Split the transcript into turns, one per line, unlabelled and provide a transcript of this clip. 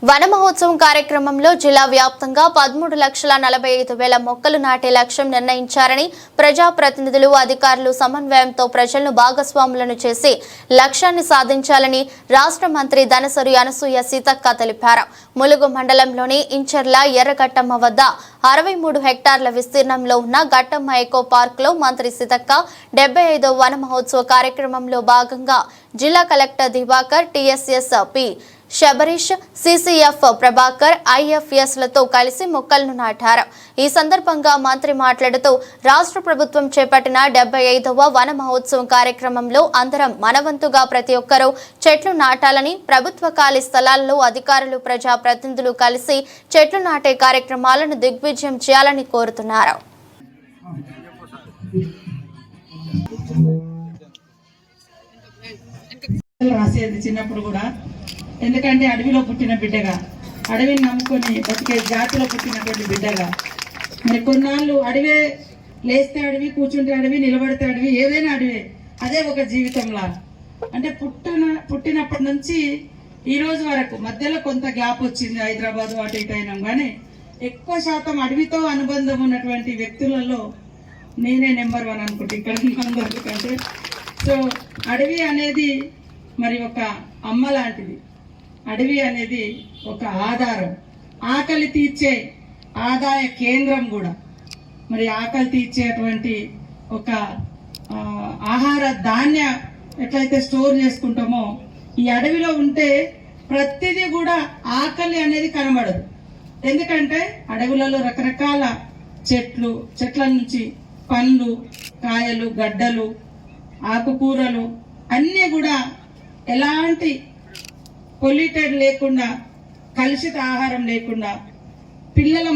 వన మహోత్సవం కార్యక్రమంలో జిల్లా వ్యాప్తంగా 13,45,000 మొక్కలు నాటే లక్ష్యం నిర్ణయించారని ప్రజాప్రతినిధులు అధికారులు సమన్వయంతో ప్రజలను భాగస్వాములను చేసి లక్ష్యాన్ని సాధించాలని రాష్ట్ర మంత్రి ధనసరి అనసూయ సీతక్క తెలిపారు. ములుగు మండలంలోని ఇంచర్ల ఎర్రగట్టమ్మ వద్ద 63 హెక్టార్ల విస్తీర్ణంలో ఉన్న గట్టమ్మ ఎకో పార్క్ లో మంత్రి సీతక్క 75వ వన మహోత్సవ కార్యక్రమంలో భాగంగా జిల్లా collector Divakar, TSS P Shabarish, CCF Prabhakar, IFS లతో కలిసి మొక్కలను నాటారు. ఈ సందర్భంగా మంత్రి మాట్లాడుతూ రాష్ట్ర ప్రభుత్వం చేపట్టిన 75వ వన మహోత్సవం కార్యక్రమంలో అందరం మనవంతుగా ప్రతి ఒక్కరూ చెట్లు నాటాలని, ప్రభుత్వ ఖాళీ స్థలాల్లో అధికారులు, ప్రజా ప్రతినిధులు కలిసి చెట్లు నాటే కార్యక్రమాలను దిగ్విజయం చేయాలని కోరుతున్నారు.
చిన్నప్పుడు కూడా ఎందుకంటే అడవిలో పుట్టిన బిడ్డగా, అడవిని నమ్ముకొని బతికే జాతిలో పుట్టినటువంటి బిడ్డగా, మరి కొన్నాళ్ళు అడవే లేస్తే అడవి, కూర్చుంటే అడవి, నిలబడితే అడవి, ఏదైనా అడవే, అదే ఒక జీవితంలా. అంటే పుట్టినప్పటి నుంచి ఈ రోజు వరకు మధ్యలో కొంత గ్యాప్ వచ్చింది, హైదరాబాద్ అటు ఇటు అయినాం, కానీ ఎక్కువ శాతం అడవితో అనుబంధం ఉన్నటువంటి వ్యక్తులలో నేనే నెంబర్ 1 అనుకుంటే ఇక్కడ అందరికంటే. సో అడవి అనేది మరి ఒక అమ్మ లాంటిది. అడవి అనేది ఒక ఆధారం, ఆకలి తీర్చే ఆదాయ కేంద్రం కూడా. మరి ఆకలి తీర్చేటువంటి ఒక ఆహార ధాన్య ఎట్లయితే స్టోర్ చేసుకుంటామో, ఈ అడవిలో ఉంటే ప్రతిదీ కూడా ఆకలి అనేది కనబడదు. ఎందుకంటే అడవులలో రకరకాల చెట్ల నుంచి పండ్లు, కాయలు, గడ్డలు, ఆకుకూరలు అన్నీ కూడా ఎలాంటి పొల్యూటెడ్ లేకుండా, కలుషిత ఆహారం లేకుండా పిల్లల